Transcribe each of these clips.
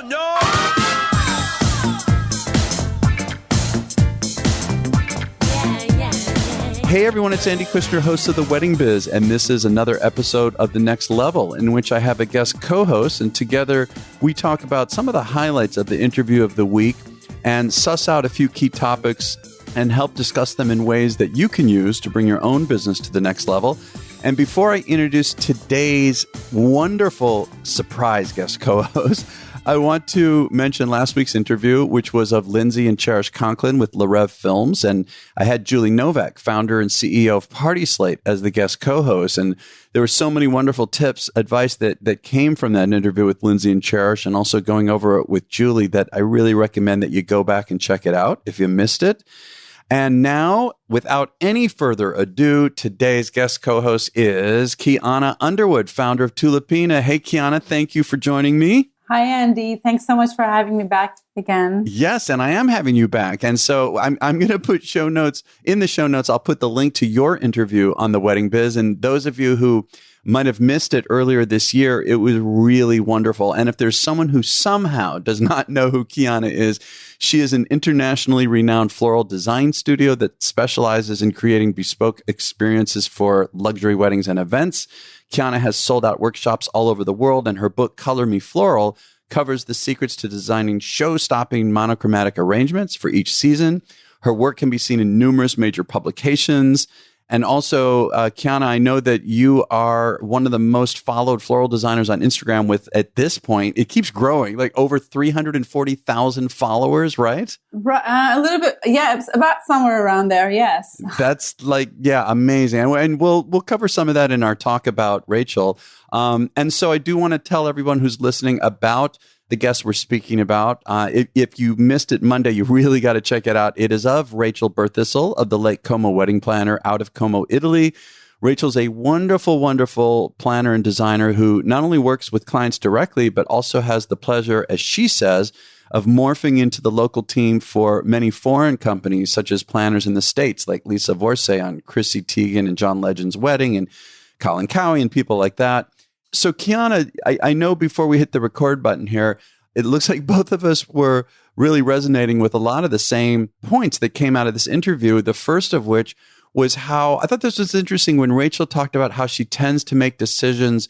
Oh, no! Hey everyone, it's Andy Kushner, host of The Wedding Biz, and this is another episode of The Next Level, in which I have a guest co-host, and together we talk about some of the highlights of the interview of the week and suss out a few key topics and help discuss them in ways that you can use to bring your own business to the next level. And before I introduce today's wonderful surprise guest co-host, I want to mention last week's interview, which was of Lindsay and Cherish Conklin with LaRev Films. And I had Julie Novak, founder and CEO of Party Slate, as the guest co-host. And there were so many wonderful tips, advice that came from that interview with Lindsay and Cherish, and also going over it with Julie, that I really recommend that you go back and check it out if you missed it. And now, without any further ado, today's guest co-host is Kiana Underwood, founder of Tulipina. Hey, Kiana, thank you for joining me. Hi, Andy. Thanks so much for having me back again. Yes, and I am having you back. And so I'm going to put show notes. In the show notes, I'll put the link to your interview on The Wedding Biz. And those of you who might have missed it earlier this year, it was really wonderful. And if there's someone who somehow does not know who Kiana is, she is an internationally renowned floral design studio that specializes in creating bespoke experiences for luxury weddings and events. Kiana has sold out workshops all over the world, and her book, Me Floral, covers the secrets to designing show-stopping monochromatic arrangements for each season. Her work can be seen in numerous major publications. And also, Kiana, I know that you are one of the most followed floral designers on Instagram with, at this point, it keeps growing, like over 340,000 followers, right? A little bit. Yeah, it's about somewhere around there. Yes. That's amazing. And we'll cover some of that in our talk about Rachel. And so I do want to tell everyone who's listening about the guest we're speaking about. If you missed it Monday, you really got to check it out. It is of Rachel BIRTHISTLE of the Lake Como Wedding Planner out of Como, Italy. Rachel's a wonderful, wonderful planner and designer who not only works with clients directly, but also has the pleasure, as she says, of morphing into the local team for many foreign companies, such as planners in the States, like Lisa Vorce on Chrissy, Tegan, and John Legend's wedding, and Colin Cowie and people like that. So, Kiana, I know before we hit the record button here, it looks like both of us were really resonating with a lot of the same points that came out of this interview. The first of which was how I thought this was interesting when Rachel talked about how she tends to make decisions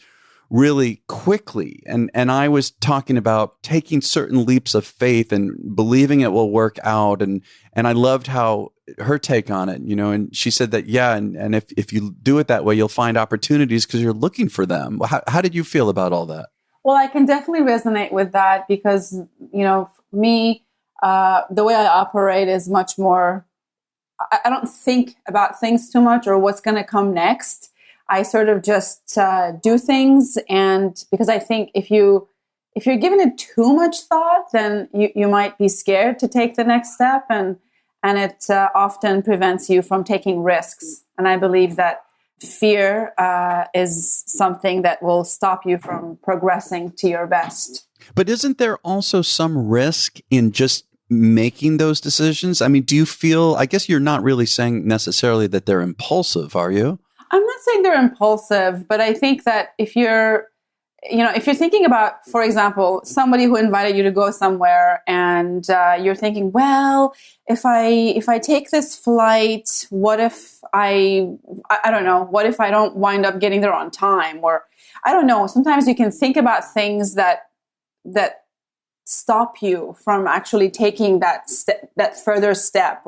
really quickly. And I was talking about taking certain leaps of faith and believing it will work out. And I loved how her take on it, and she said that, and if you do it that way, you'll find opportunities because you're looking for them. How did you feel about all that? Well, I can definitely resonate with that because, me, the way I operate is much more, I don't think about things too much or what's going to come next. I sort of just do things, and because I think if you're giving it too much thought, then you might be scared to take the next step, and it often prevents you from taking risks. And I believe that fear is something that will stop you from progressing to your best. But isn't there also some risk in just making those decisions? I mean, do you feel, I guess you're not really saying necessarily that they're impulsive, are you? I'm not saying they're impulsive, but I think that if you're thinking about, for example, somebody who invited you to go somewhere and you're thinking, well, if I take this flight, what if I don't know, what if I don't wind up getting there on time? Or I don't know, sometimes you can think about things that stop you from actually taking that further step.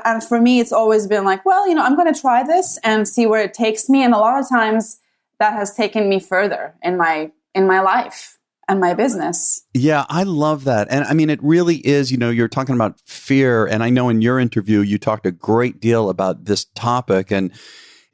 And for me, it's always been like, well, I'm going to try this and see where it takes me. And a lot of times that has taken me further in my life and my business. Yeah, I love that. And I mean, it really is, you're talking about fear. And I know in your interview, you talked a great deal about this topic. And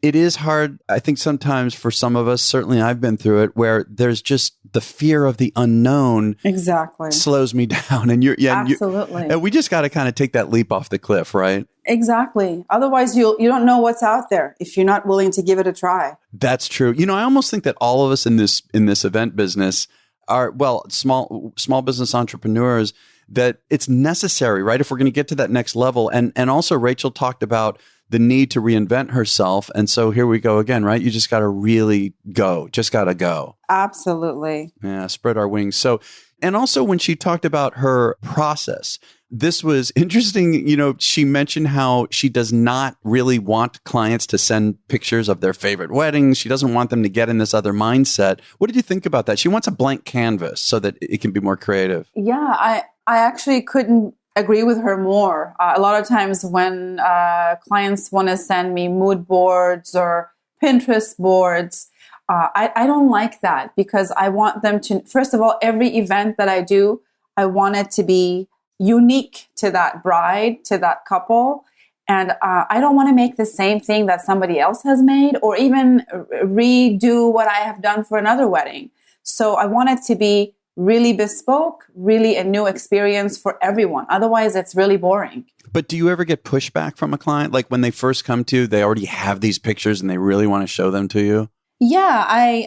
it is hard, I think, sometimes for some of us, certainly I've been through it, where there's just the fear of the unknown exactly slows me down. And absolutely. And we just got to kind of take that leap off the cliff, right? Exactly. Otherwise, you don't know what's out there if you're not willing to give it a try. That's true. I almost think that all of us in this event business are, well, small business entrepreneurs, that it's necessary, right? If we're going to get to that next level. And also Rachel talked about the need to reinvent herself. And so here we go again, right? You just got to really go, just got to go. Absolutely. Yeah, spread our wings. So And also when she talked about her process, this was interesting. She mentioned how she does not really want clients to send pictures of their favorite weddings. She doesn't want them to get in this other mindset. What did you think about that? She wants a blank canvas so that it can be more creative. Yeah, I actually couldn't agree with her more. A lot of times when clients want to send me mood boards or Pinterest boards, I don't like that because I want them to, first of all, every event that I do, I want it to be unique to that bride, to that couple. And I don't want to make the same thing that somebody else has made or even redo what I have done for another wedding. So I want it to be really bespoke, really a new experience for everyone. Otherwise, it's really boring. But do you ever get pushback from a client? Like when they first come to you, they already have these pictures and they really want to show them to you? Yeah, I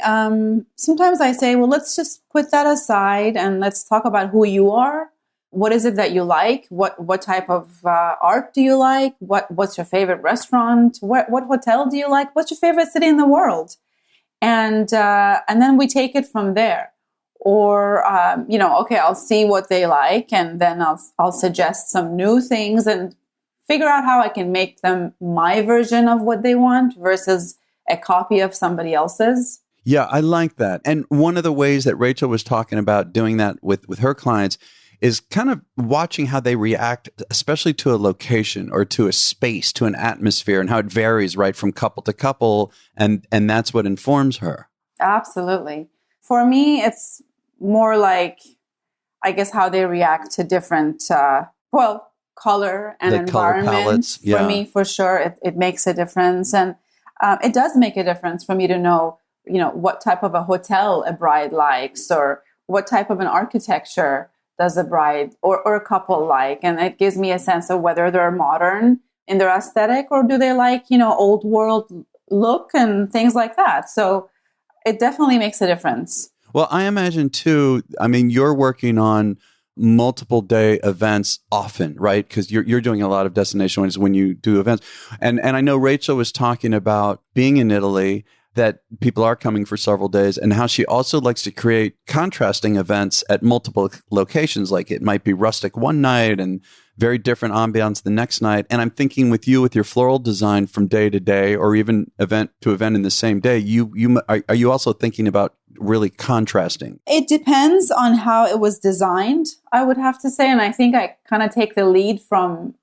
sometimes I say, well, let's just put that aside and let's talk about who you are. What is it that you like? What type of art do you like? What's your favorite restaurant? What hotel do you like? What's your favorite city in the world? And then we take it from there. Or okay, I'll see what they like, and then I'll suggest some new things and figure out how I can make them my version of what they want versus a copy of somebody else's. Yeah, I like that. And one of the ways that Rachel was talking about doing that with her clients is kind of watching how they react, especially to a location or to a space, to an atmosphere, and how it varies right from couple to couple. And that's what informs her. Absolutely. For me, it's more like, I guess, how they react to different, color and like environment. Color palettes. Yeah. For me, for sure, it makes a difference. And it does make a difference for me to know, what type of a hotel a bride likes or what type of an architecture does a bride or a couple like. And it gives me a sense of whether they're modern in their aesthetic or do they like, old world look and things like that. So it definitely makes a difference. Well, I imagine too, you're working on multiple day events often, right? Because you're doing a lot of destination weddings when you do events. And I know Rachel was talking about being in Italy, that people are coming for several days, and how she also likes to create contrasting events at multiple locations. Like it might be rustic one night and very different ambiance the next night. And I'm thinking with you, with your floral design from day to day, or even event to event in the same day, are you also thinking about really contrasting? It depends on how it was designed, I would have to say. And I think I kind of take the lead from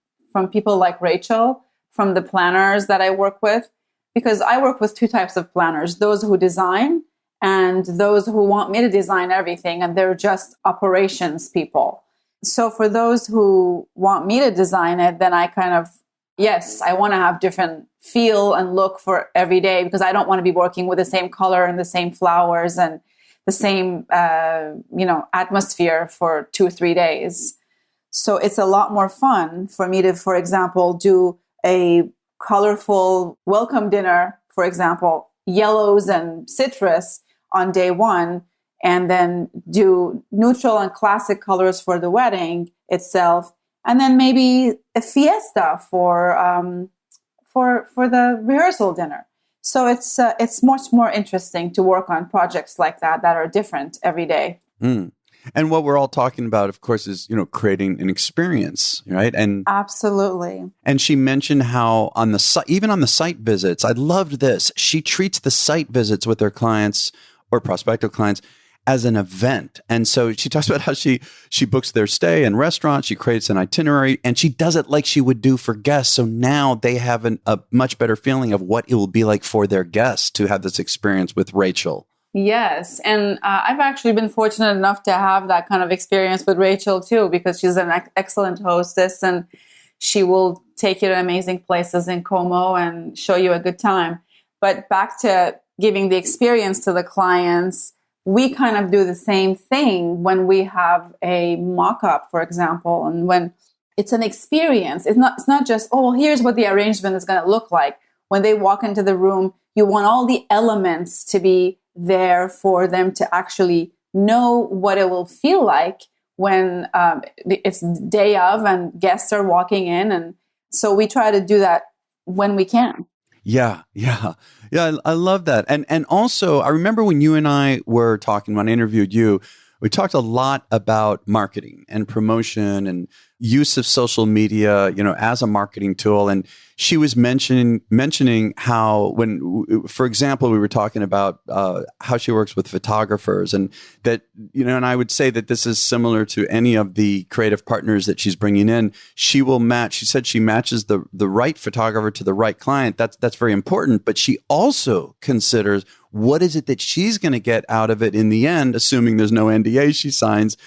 people like Rachel, from the planners that I work with, because I work with two types of planners, those who design and those who want me to design everything. And they're just operations people. So for those who want me to design it, then I kind of, yes, I want to have different feel and look for every day because I don't want to be working with the same color and the same flowers and the same, atmosphere for 2 or 3 days. So it's a lot more fun for me to, for example, do a colorful welcome dinner, for example, yellows and citrus on day one, and then do neutral and classic colors for the wedding itself, and then maybe a fiesta for the rehearsal dinner. So it's much more interesting to work on projects like that are different every day. Mm. And what we're all talking about, of course, is, creating an experience, right? And absolutely. And she mentioned how on the site, even on the site visits, I loved this. She treats the site visits with her clients or prospective clients as an event. And so she talks about how she books their stay in restaurants, she creates an itinerary, and she does it like she would do for guests. So now they have a much better feeling of what it will be like for their guests to have this experience with Rachel. Yes. And I've actually been fortunate enough to have that kind of experience with Rachel too, because she's an excellent hostess and she will take you to amazing places in Como and show you a good time. But back to giving the experience to the clients, we kind of do the same thing when we have a mock-up, for example, and when it's an experience. It's not just, oh, here's what the arrangement is going to look like. When they walk into the room, you want all the elements to be there for them to actually know what it will feel like when it's day of and guests are walking in. And so we try to do that when we can. Yeah. I love that. And also, I remember when you and I were talking, when I interviewed you, we talked a lot about marketing and promotion and use of social media, as a marketing tool. And she was mentioning how for example, we were talking about how she works with photographers, and that, and I would say that this is similar to any of the creative partners that she's bringing in. She said she matches the right photographer to the right client. That's very important. But she also considers what is it that she's going to get out of it in the end, assuming there's no NDA she signs.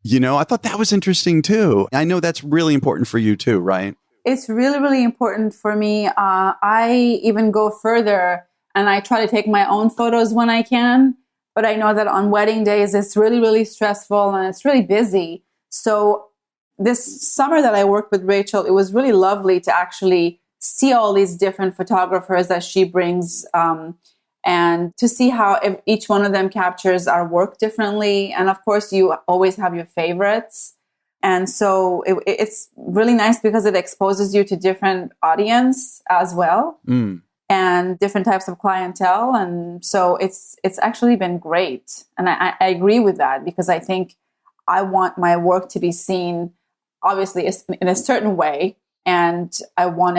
I thought that was interesting too. I know that's really important for you too, right? It's really, really important for me. I even go further and I try to take my own photos when I can. But I know that on wedding days, it's really, really stressful and it's really busy. So this summer that I worked with Rachel, it was really lovely to actually see all these different photographers that she brings, and to see how each one of them captures our work differently. And of course, you always have your favorites. And so it's really nice because it exposes you to different audience as well, and different types of clientele. And so it's actually been great. And I agree with that, because I think I want my work to be seen, obviously, in a certain way. And I want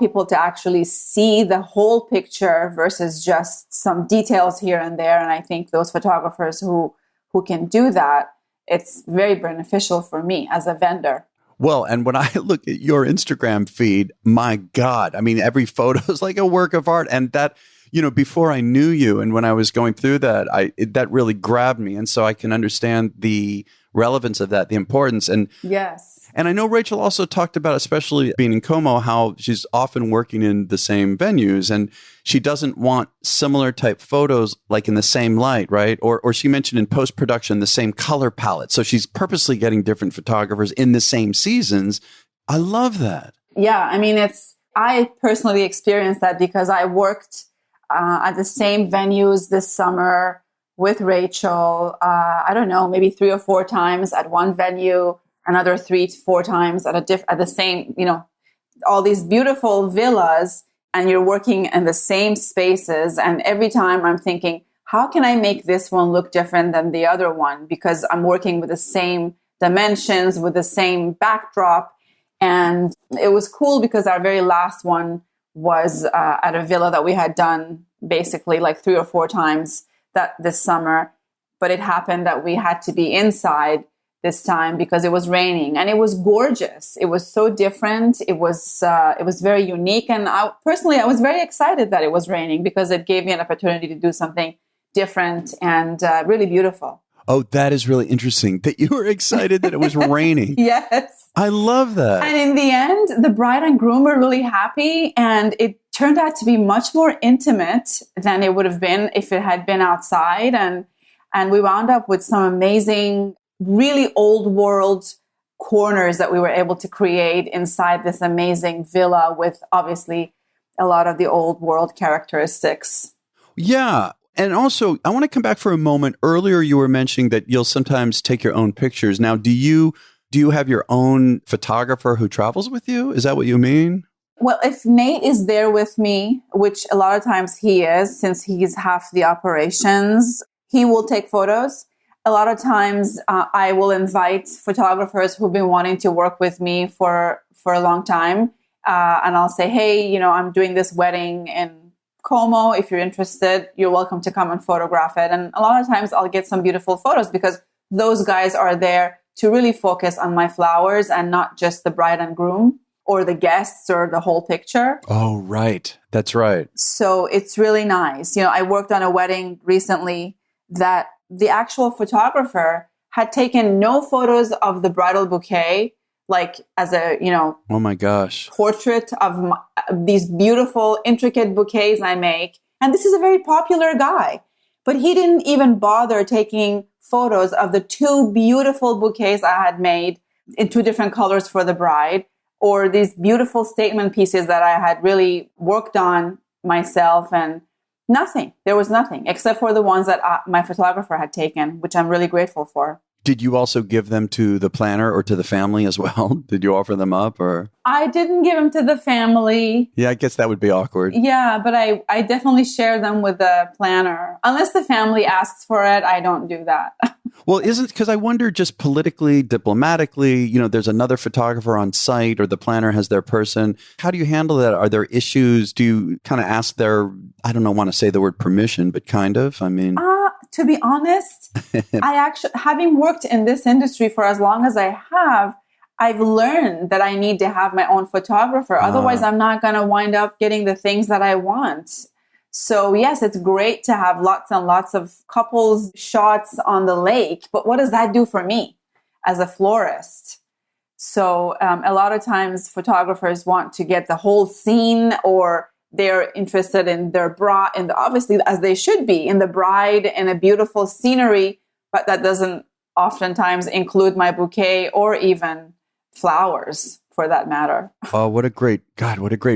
people to actually see the whole picture versus just some details here and there. And I think those photographers who can do that, it's very beneficial for me as a vendor. Well, and when I look at your Instagram feed, my God, I mean, every photo is like a work of art. And that, before I knew you and when I was going through that, that really grabbed me. And so I can understand the relevance of that, the importance. And yes. And I know Rachel also talked about, especially being in Como, how she's often working in the same venues and she doesn't want similar type photos like in the same light, right? Or she mentioned in post-production, the same color palette. So she's purposely getting different photographers in the same seasons. I love that. Yeah, I mean, I personally experienced that because I worked at the same venues this summer with Rachel, I don't know, maybe 3 or 4 times at one venue, another 3 to 4 times at the same, all these beautiful villas, and you're working in the same spaces. And every time I'm thinking, how can I make this one look different than the other one? Because I'm working with the same dimensions, with the same backdrop. And it was cool because our very last one was at a villa that we had done basically like 3 or 4 times this summer. But it happened that we had to be inside this time because it was raining, and it was gorgeous. It was so different. It was very unique. And I was very excited that it was raining because it gave me an opportunity to do something different and really beautiful. Oh, that is really interesting that you were excited that it was raining. Yes. I love that. And in the end, the bride and groom were really happy, and it turned out to be much more intimate than it would have been if it had been outside. And we wound up with some amazing, really old world corners that we were able to create inside this amazing villa with obviously a lot of the old world characteristics. Yeah. And also, I want to come back for a moment. Earlier, you were mentioning that you'll sometimes take your own pictures. Now, do you have your own photographer who travels with you? Is that what you mean? Well, if Nate is there with me, which a lot of times he is, since he's half the operations, he will take photos. A lot of times I will invite photographers who've been wanting to work with me for a long time. And I'll say, hey, I'm doing this wedding in Como. If you're interested, you're welcome to come and photograph it. And a lot of times I'll get some beautiful photos because those guys are there to really focus on my flowers and not just the bride and groom or the guests or the whole picture. Oh, right. That's right. So it's really nice. I worked on a wedding recently that the actual photographer had taken no photos of the bridal bouquet, like as a, oh my gosh, portrait of these beautiful, intricate bouquets I make. And this is a very popular guy, but he didn't even bother taking photos of the 2 beautiful bouquets I had made in 2 different colors for the bride, or these beautiful statement pieces that I had really worked on myself. And nothing. There was nothing except for the ones that my photographer had taken, which I'm really grateful for. Did you also give them to the planner or to the family as well? Did you offer them up or? I didn't give them to the family. Yeah, I guess that would be awkward. Yeah, but I definitely share them with the planner. Unless the family asks for it, I don't do that. Well, isn't because I wonder just politically, diplomatically, there's another photographer on site or the planner has their person. How do you handle that? Are there issues? Do you kind of ask their, I don't know, want to say the word permission, but kind of, I mean. To be honest, I actually, having worked in this industry for as long as I have, I've learned that I need to have my own photographer. Otherwise, I'm not going to wind up getting the things that I want. So yes, it's great to have lots and lots of couples shots on the lake, but what does that do for me as a florist? So a lot of times photographers want to get the whole scene, or they're interested in their bride, and obviously as they should be, in the bride and a beautiful scenery, but that doesn't oftentimes include my bouquet or even flowers for that matter. Oh, what a great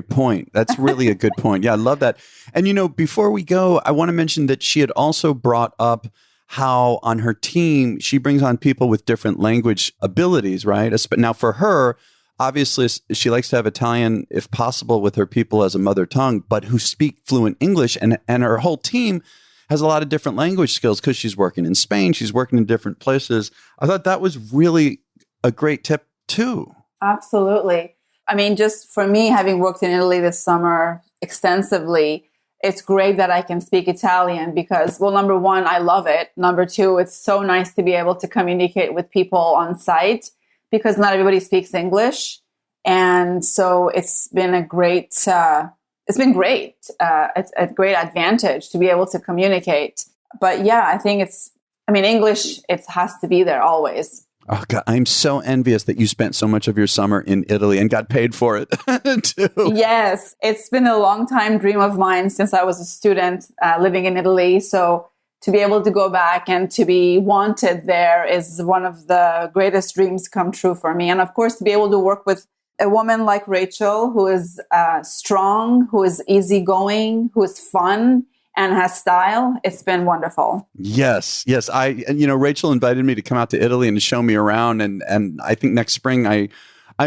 point. That's really a good point. Yeah, I love that. And, before we go, I want to mention that she had also brought up how on her team, she brings on people with different language abilities, right? Now for her, obviously, she likes to have Italian, if possible, with her people as a mother tongue, but who speak fluent English. And her whole team has a lot of different language skills because she's working in Spain. She's working in different places. I thought that was really a great tip, too. Absolutely. I mean, just for me, having worked in Italy this summer extensively, it's great that I can speak Italian because, well, number one, I love it. Number two, it's so nice to be able to communicate with people on site because not everybody speaks English. And so it's been great. It's a great advantage to be able to communicate. But yeah, I think English, it has to be there always. Oh, God, I'm so envious that you spent so much of your summer in Italy and got paid for it, too. Yes, it's been a long time dream of mine since I was a student living in Italy. So to be able to go back and to be wanted there is one of the greatest dreams come true for me. And of course, to be able to work with a woman like Rachel, who is strong, who is easygoing, who is fun, and has style, it's been wonderful. Yes. Rachel invited me to come out to Italy and to show me around. And I think next spring, I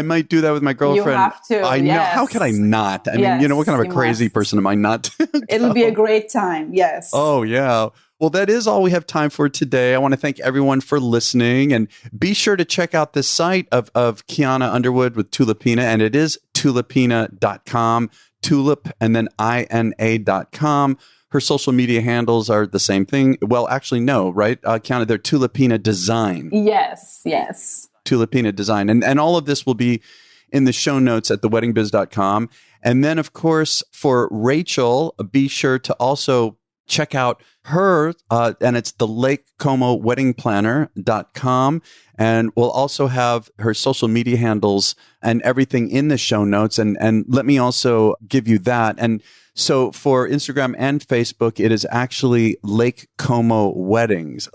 might do that with my girlfriend. You have to. I know. How could I not? I mean, what kind of a crazy person am I not to It'll be a great time. Yes. Oh, yeah. Well, that is all we have time for today. I want to thank everyone for listening, and be sure to check out the site of Kiana Underwood with Tulipina, and it is tulipina.com, tulip and then INA.com. Her social media handles are the same thing. Well, actually, no, right? Kiana, they're Tulipina Design. Yes. Tulipina Design. And all of this will be in the show notes at theweddingbiz.com. And then, of course, for Rachel, be sure to also check out her, and it's the lakecomoweddingplanner.com. And we'll also have her social media handles and everything in the show notes. And let me also give you that. And so for Instagram and Facebook, it is actually Lake Como Weddings.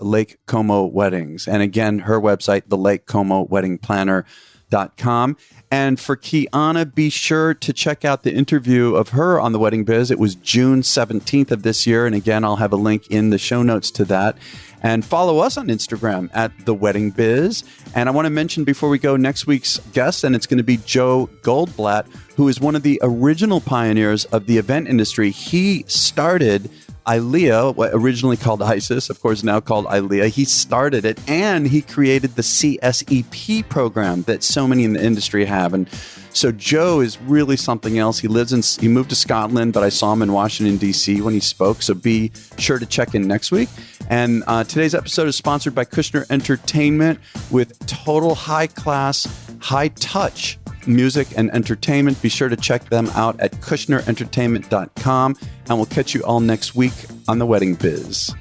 And again, her website, the lakecomoweddingplanner.com. And for Kiana, be sure to check out the interview of her on The Wedding Biz. It was June 17th of this year. And again, I'll have a link in the show notes to that. And follow us on Instagram at The Wedding Biz. And I want to mention before we go next week's guest, and it's going to be Joe Goldblatt, who is one of the original pioneers of the event industry. He started ILEA, what originally called ISIS, of course now called ILEA. He started it, and he created the CSEP program that so many in the industry have. And so Joe is really something else. He moved to Scotland, but I saw him in Washington, D.C. when he spoke. So be sure to check in next week. And today's episode is sponsored by Kushner Entertainment with total high-class, high-touch music and entertainment. Be sure to check them out at kushnerentertainment.com. And we'll catch you all next week on The Wedding Biz.